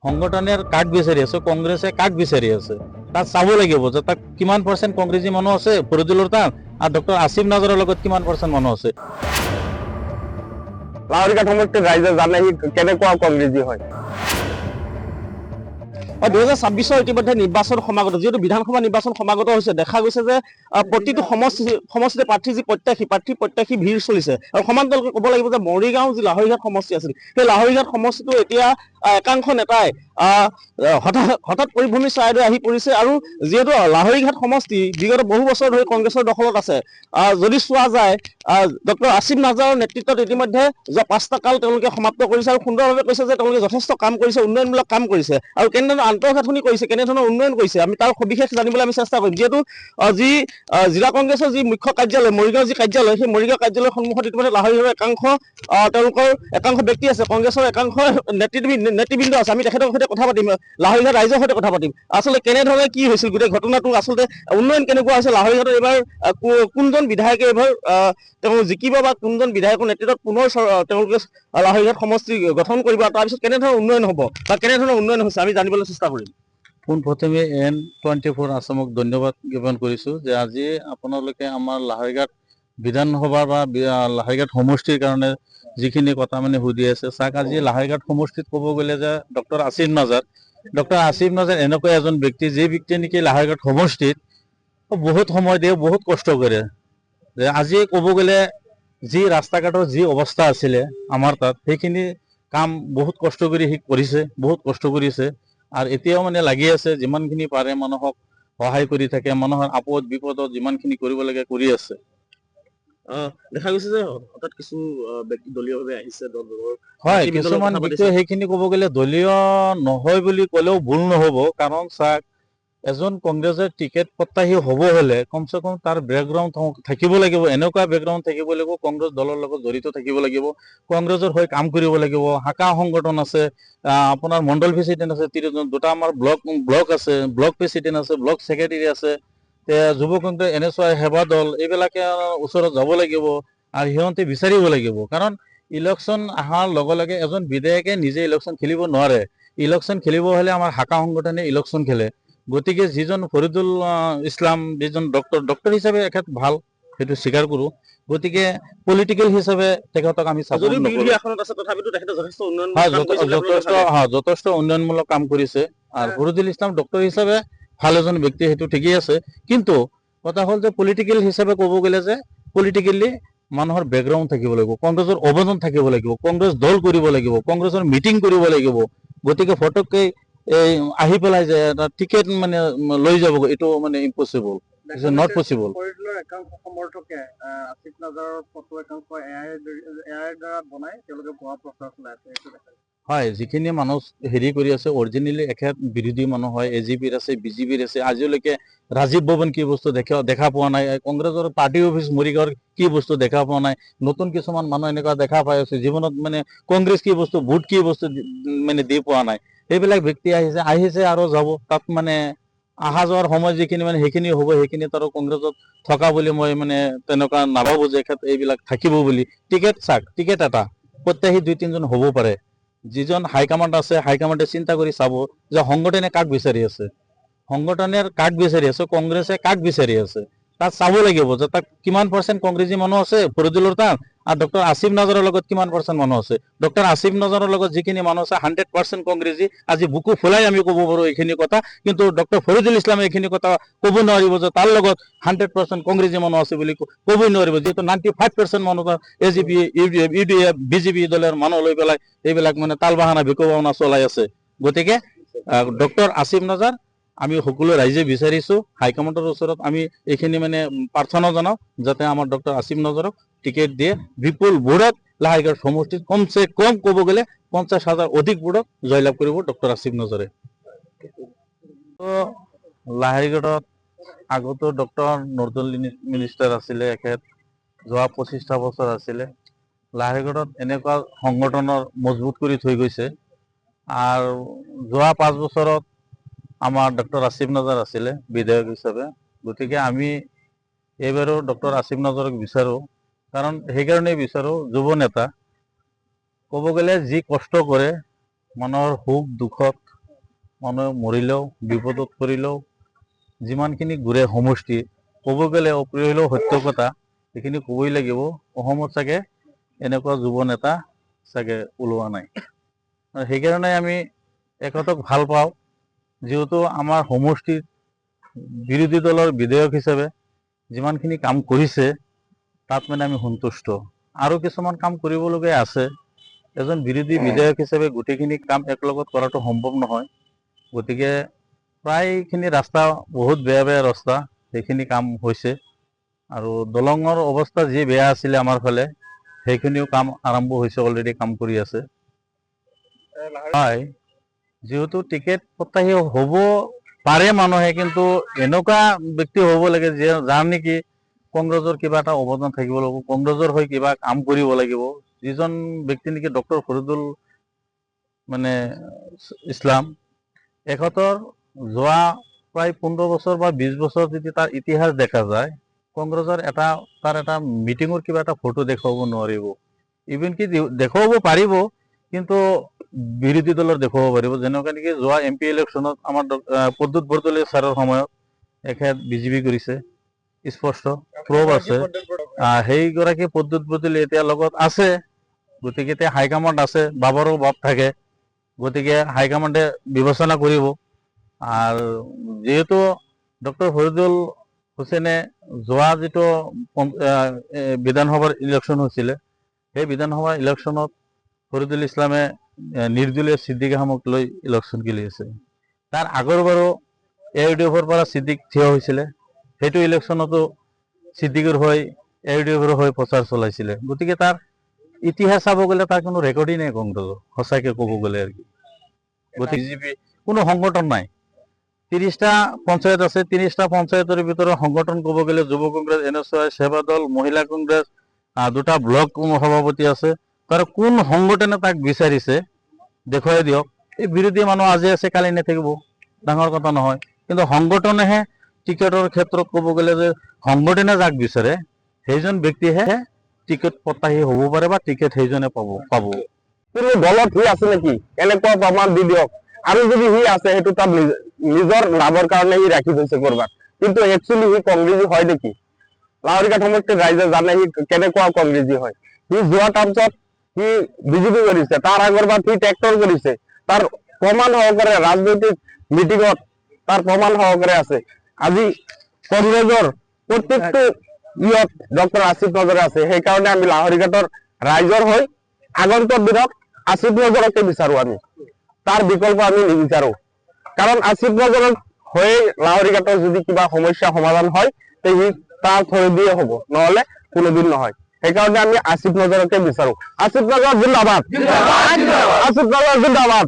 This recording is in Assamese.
সংগঠনেৰ কাক বিচাৰি আছে, কংগ্ৰেছে কাক বিচাৰি আছে তাত চাব লাগিব যে তাত কিমান পাৰ্চেণ্ট কংগ্ৰেছী মানুহ আছে ফৰিদুলৰ তাত, আৰু ডক্টৰ আসিফ নাজৰৰ লগত কিমান পাৰ্চেণ্ট মানুহ আছে। লাহৰীঘাট সমষ্টিৰ ৰাইজে জানে সি কেনেকুৱা কংগ্ৰেছী হয়। 2026 ইতিমধ্যে নিৰ্বাচন সমাগত, যিহেতু বিধানসভা নিৰ্বাচন সমাগত হৈছে, দেখা গৈছে যে প্ৰতিটো সমষ্টিতে প্ৰাৰ্থী যি প্ৰত্যাশী ভিৰ চলিছে। আৰু সমান্তৰালকৈ ক'ব লাগিব যে মৰিগাঁও যি লাহৰীঘাট সমষ্টি আছিল, সেই লাহৰীঘাট সমষ্টিটো এতিয়া একাংশ নেতাই হঠাৎ পৰিভ্ৰমী চৰাইদেউ আহি পৰিছে। আৰু যিহেতু লাহৰীঘাট সমষ্টি বিগত বহু বছৰ ধৰি কংগ্ৰেছৰ দখলত আছে, যদি চোৱা যায় ডক্টৰ আসিফ নাজাৰৰ নেতৃত্বত ইতিমধ্যে যোৱা 5টা কাল তেওঁলোকে সমাপ্ত কৰিছে, আৰু সুন্দৰভাৱে কৈছে যে তেওঁলোকে যথেষ্ট কাম কৰিছে, উন্নয়নমূলক কাম কৰিছে, আৰু কেনেধৰণৰ আন্তঃগাঁথনি কৰিছে, কেনেধৰণৰ উন্নয়ন কৰিছে, আমি তাৰ সবিশেষ জানিবলৈ আমি চেষ্টা কৰিম। যিহেতু জিলা কংগ্ৰেছৰ যি মুখ্য কাৰ্যালয় মৰিগাঁও যি কাৰ্যালয়, সেই মৰিগাঁও কাৰ্যালয়ৰ সন্মুখত ইতিমধ্যে লাহৰীঘাটৰ তেওঁলোকৰ একাংশ ব্যক্তি আছে, কংগ্ৰেছৰ একাংশ নেতৃবৃন্দ আছে। আমি তেখেতৰ সৈতে কথা পাতিম, লাহৰীঘাট ৰাইজৰ সৈতে কথা পাতিম, আচলতে কেনেধৰণে কি হৈছিল গোটেই ঘটনাটো, আচলতে উন্নয়ন কেনেকুৱা হৈছে, লাহৰীঘাটৰ এইবাৰ কোনজন বিধায়কে এইবাৰ তেওঁ জিকিব, বা কোনজন বিধায়কৰ নেতৃত্বত পুনৰ তেওঁলোকে লাহৰীঘাট সমষ্টি গঠন কৰিব, আৰু তাৰপিছত কেনেধৰণৰ উন্নয়ন হ'ব বা কেনেধৰণৰ উন্নয়ন হৈছে আমি জানিবলৈ চেষ্টা কৰিম। পোনপ্ৰথমে N24 আছামক ধন্যবাদ জ্ঞাপন কৰিছোঁ যে আজি আপোনালোকে আমাৰ লাহৰীঘাট বিধানসভা বা লাহৰীঘাট সমষ্টিৰ কাৰণে যিখিনি কথা মানে সুধি আছে, চাওক আজি লাহৰীঘাট সমষ্টিত ক'ব গ'লে যে ডক্টৰ আসিফ নাজাৰ এনেকুৱা এজন ব্যক্তি, যি ব্যক্তি নেকি লাহৰীঘাট সমষ্টিত বহুত সময় দিয়ে, বহুত কষ্ট কৰে। যে আজি ক'ব গ'লে যি ৰাস্তা ঘাটৰ যি অৱস্থা আছিলে আমাৰ তাত, সেইখিনি কাম বহুত কষ্ট কৰি সি কৰিছে, বহুত কষ্ট কৰিছে, আৰু এতিয়াও মানে লাগি আছে, যিমানখিনি পাৰে মানুহক সহায় কৰি থাকে, মানুহৰ আপদ বিপদত যিমানখিনি কৰিব লাগে কৰি আছে। দেখা গৈছে যে হঠাৎ কিছু ব্যক্তি দলীয়ভাৱে আহিছে, হয়, কিছুমান বিষয়ে সেইখিনি ক'ব গ'লে দলীয় নহয় বুলি ক'লেও ভুল নহ'ব, কাৰণ চাওক এজন কংগ্ৰেছৰ টিকেট প্ৰত্যাশী হ'ব হ'লে কমচে কম তাৰ বেকগ্ৰাউণ্ড থাকিব লাগিব, এনেকুৱা বেকগ্ৰাউণ্ড থাকিব লাগিব, কংগ্ৰেছ দলৰ লগত জড়িত থাকিব লাগিব, কংগ্ৰেছৰ হৈ কাম কৰিব লাগিব, শাখা সংগঠন আছে, আপোনাৰ মণ্ডল প্ৰেচিডেণ্ট আছে, দুটা আমাৰ ব্লক আছে, ব্লক প্ৰেচিডেণ্ট আছে, ব্লক ছেক্ৰেটাৰী আছে, যুৱ কংগ্ৰেছ NSY সেৱা দল, এইবিলাকে ওচৰত যাব লাগিব, আৰু সিহঁতে বিচাৰিব লাগিব। কাৰণ ইলেকশ্যন অহাৰ লগে লগে এজন বিধায়কে নিজে ইলেকশ্যন খেলিব নোৱাৰে, ইলেকশ্যন খেলিব হ'লে আমাৰ শাখা সংগঠনে ইলেকশ্যন খেলে। গতিকে যিজন ফৰিদুল ইছলাম, যিজন ডক্টৰ হিচাপে এখেত ভাল, সেইটো স্বীকাৰ কৰোঁ, গতিকে পলিটিকেল হিচাপে তেখেতক আমি যথেষ্ট উন্নয়নমূলক কাম কৰিছে, আৰু ফৰিদুল ইছলাম ডক্টৰ হিচাপে ভাল এজন ব্যক্তি, সেইটো ঠিকেই আছে। কিন্তু কথা হ'ল যে পলিটিকেল হিচাপে ক'ব গ'লে যে পলিটিকেলি মানুহৰ বেকগ্ৰাউণ্ড থাকিব লাগিব, কংগ্ৰেছৰ অৱদান থাকিব লাগিব, কংগ্ৰেছ দল কৰিব লাগিব, কংগ্ৰেছৰ মিটিং কৰিব লাগিব। গতিকে ফটককৈ এই আহি পেলাই যে এটা টিকেট মানে লৈ যাব, এইটো মানে ইম্পচিবল, নট পচিবল। একাংশ সমৰ্থকে আসিফ নাজাৰৰ ফটো একাংশ এআইৰ দ্বাৰা বনাই তেওঁলোকে ভুৱা প্ৰচাৰ চলাই আছে। হয়, যিখিনি মানুহ হেৰি কৰি আছে, অৰিজিনেলি এখেত বিৰোধী মানুহ হয়, AGPৰ আছে, BJPৰ আছে, আজিলৈকে ৰাজীৱ ভৱন কি বস্তু দেখা পোৱা নাই, কংগ্ৰেছৰ পাৰ্টি অফিচ মৰিগাঁৱৰ কি বস্তু দেখা পোৱা নাই, নতুন কিছুমান মানুহ এনেকুৱা দেখা পাই আছে জীৱনত মানে কংগ্ৰেছ কি বস্তু, ভোট কি বস্তু মানে দি পোৱা নাই, সেইবিলাক ব্যক্তি আহিছে আৰু যাব, তাত মানে অহা যোৱাৰ সময় যিখিনি মানে সেইখিনি হ'ব, সেইখিনি আৰু কংগ্ৰেছত থকা বুলি মই মানে তেনেকুৱা নাভাবো যে এইবিলাক থাকিব বুলি। টিকেট এটা প্ৰত্যাশী 2-3জন হ'ব পাৰে, যিজন হাইকমাণ্ড আছে, হাইকমাণ্ডে চিন্তা কৰি চাব যে সংগঠনে কাক বিচাৰি আছে, কংগ্ৰেছে কাক বিচাৰি আছে, তাত চাব লাগিব যে তাত কিমান পাৰ্চেণ্ট কংগ্ৰেছী মানুহ আছে ফৰিদুলৰ তাত, আৰু ডক্টৰ আসিফ নাজাৰৰ লগত কিমান পাৰ্চেণ্ট মানুহ আছে। ডক্টৰ আসিফ নাজাৰৰ লগত যিখিনি মানুহ আছে 100% কংগ্ৰেছী, আজি বুকু ফুলাই আমি ক'ব পাৰোঁ এইখিনি কথা, কিন্তু ডক্টৰ ফৰিদুল ইছলামে এইখিনি কথা ক'ব নোৱাৰিব যে তাৰ লগত 100% কংগ্ৰেছী মানুহ আছে বুলি ক'বই নোৱাৰিব, যিহেতু 95% মানুহ AGP, UDF, BJP দলৰ মানুহ লৈ পেলাই এইবিলাক মানে তাল বাহানা বিকোবাওনা চলাই আছে। গতিকে ডক্টৰ আসিফ নাজাৰ আমি সকলো ৰাইজে বিচাৰিছোঁ, হাইকমাণ্ডৰ ওচৰত আমি এইখিনি মানে প্ৰাৰ্থনা জনাওঁ যাতে আমাৰ ডক্টৰ আসিফ নাজাৰক টিকেট দিয়ে, বিপুল ভোটত লাহৰীঘাট সমষ্টিত কমচে কম ক'ব গ'লে 50,000 অধিক ভোটত জয়লাভ কৰিব ডক্টৰ আসিফ নাজাৰে। লাহৰীঘাটত আগতো ডক্টৰ নজৰুল মিনিষ্টাৰ আছিলে, এখেত যোৱা 25টা বছৰ আছিলে, লাহৰীঘাটত এনেকুৱা সংগঠনৰ মজবুত কৰি থৈ গৈছে, আৰু যোৱা 5 বছৰত আমাৰ ডক্টৰ আসিফ নাজাৰ আছিলে বিধায়ক হিচাপে। গতিকে আমি এইবাৰো ডক্টৰ আসিফ নাজাৰক বিচাৰোঁ, কাৰণ সেইকাৰণেই বিচাৰোঁ, যুৱ নেতা ক'ব গ'লে যি কষ্ট কৰে মানুহৰ সুখ দুখত মানুহে মৰিলেও বিপদত পৰিলেও যিমানখিনি ঘূৰে সমষ্টি ক'ব গ'লে অপ্ৰিয় হ'লেও সত্য কথা সেইখিনি ক'বই লাগিব। অসমত চাগে এনেকুৱা যুৱ নেতা চাগে ওলোৱা নাই। আৰু সেইকাৰণে আমি এখেতক ভাল পাওঁ, যিহেতু আমাৰ সমষ্টিত বিৰোধী দলৰ বিধায়ক হিচাপে যিমানখিনি কাম কৰিছে তাত মানে আমি সন্তুষ্ট। আৰু কিছুমান কাম কৰিবলগীয়া আছে। এজন বিৰোধী বিধায়ক হিচাপে গোটেইখিনি কাম একলগত কৰাটো সম্ভৱ নহয়। গতিকে প্ৰায়খিনি ৰাস্তা বহুত বেয়া বেয়া ৰাস্তা, সেইখিনি কাম হৈছে। আৰু দলঙৰ অৱস্থা যি বেয়া আছিলে আমাৰ ফালে, সেইখিনিও কাম আৰম্ভ হৈছে, অলৰেডি কাম কৰি আছে। হয়, যিহেতু টিকেট প্ৰত্যাশী হ'ব পাৰে মানুহে, কিন্তু এনেকুৱা ব্যক্তি হ'ব লাগে যাৰ নেকি কংগ্ৰেছৰ কিবা এটা অৱদান থাকিব লাগিব, কংগ্ৰেছৰ হৈ কিবা কাম কৰিব লাগিব। যিজন ব্যক্তি নেকি ডক্টৰ ফৰিদুল মানে ইছলাম, এখেতৰ যোৱা প্ৰায় 15 বছৰ বা 20 বছৰ যদি তাৰ ইতিহাস দেখা যায়, কংগ্ৰেছৰ তাৰ এটা মিটিঙৰ কিবা এটা ফটো দেখুৱাব নোৱাৰিব। ইভেন কি দেখুৱাব পাৰিব, কিন্তু বিৰোধী দলৰ দেখুৱাব পাৰিব। যেনেকুৱা নেকি যোৱা MP ইলেকশ্যনত আমাৰ প্ৰদ্যুৎ বৰদলৈ ছাৰৰ সময়ত এখেত বিজেপি কৰিছে, স্পষ্ট প্ৰব আছে। সেইগৰাকী প্ৰদ্যুৎ বৰদলৈ এতিয়া লগত আছে, গতিকে এতিয়া হাইকমাণ্ড আছে, বাবৰো বাপ থাকে, গতিকে হাইকমাণ্ডে বিবেচনা কৰিব। আৰু যেহেতু ডক্টৰ ফৰিদুল হুছেইনে যোৱা যিটো বিধানসভাৰ ইলেকশ্যন হৈছিলে, সেই বিধানসভাৰ ইলেকশ্যনত ফৰিদুল ইছলামে নিৰ্দলীয় ছিদ্দিক আহমদক লৈ ইলেকশ্যন খেলি আছে। তাৰ আগৰবাৰো AUDFৰ পৰা ছিদ্দিক থিয় হৈছিলে, সেইটো ইলেকশ্যনতো ছিদ্দিকৰ হৈ AUDFৰ হৈ প্ৰচাৰ চলাইছিলে। গতিকে তাৰ ইতিহাস চাব গ'লে তাৰ কোনো ৰেকৰ্ডেই নাই কংগ্ৰেছৰ, সঁচাকৈ ক'ব গ'লে আৰু কি। গতিকে বিজেপি কোনো সংগঠন নাই। 30টা পঞ্চায়ত আছে, 30টা পঞ্চায়তৰ ভিতৰত সংগঠন ক'ব গ'লে যুৱ কংগ্ৰেছ, NSY, সেৱা দল, মহিলা কংগ্ৰেছ, 2টা ব্লক সভাপতি আছে। তাৰ কোন সংগঠনে তাক বিচাৰিছে দেখুৱাই দিয়ক। এই বিৰোধী মানুহ আজি আছে কালি নাথাকিব, ডাঙৰ কথা নহয়। কিন্তু সংগঠনেহে টিকেটৰ ক্ষেত্ৰত ক'ব গ'লে যে সংগঠনে যাক বিচাৰে সেইজন ব্যক্তিহে টিকেট প্ৰত্যাশী হ'ব পাৰে বা টিকেট সেইজনে পাব। কোনো দলত সি আছে নেকি এনেকুৱা প্ৰমাণ দি দিয়ক। আৰু যদি সি আছে সেইটো তাৰ নিজৰ লাভৰ কাৰণে সি ৰাখি থৈছে কৰবাত, কিন্তু একচুৱেলি সি কংগ্ৰেছী হয় নেকি? লাহৰীঘাট সমষ্টিৰ ৰাইজে জানে সি কেনেকুৱা কংগ্ৰেছী হয়। সি যোৱা টাৰ্মছত সি বিজেপি কৰিছে, তাৰ আগৰবাৰ সি ট্ৰেক্টৰ কৰিছে, তাৰ প্ৰমাণ সহকাৰে ৰাজনৈতিক মিটিঙত তাৰ প্ৰমাণ সহকাৰে আছে। আজি কংগ্ৰেছৰ প্ৰত্যেকটো ডক্টৰ আছিফ নজৰ আছে। সেইকাৰণে আমি লাহৰীঘাটৰ ৰাইজৰ হৈ আগন্তুক দিনত আছিফ নজৰকে বিচাৰো। আমি তাৰ বিকল্প আমি নিবিচাৰো, কাৰণ আছিফ নজৰৰ হৈ লাহৰীঘাটৰ যদি কিবা সমস্যা সমাধান হয় তে সি তাৰ থৈ দিয়ে হ'ব, নহলে কোনোদিন নহয়। সেইকাৰণে আমি আছিফ নজৰকে বিচাৰো। আছিফ নজৰ জিন্দাবাদ, আছিফ নজৰ জিন্দাবাদ।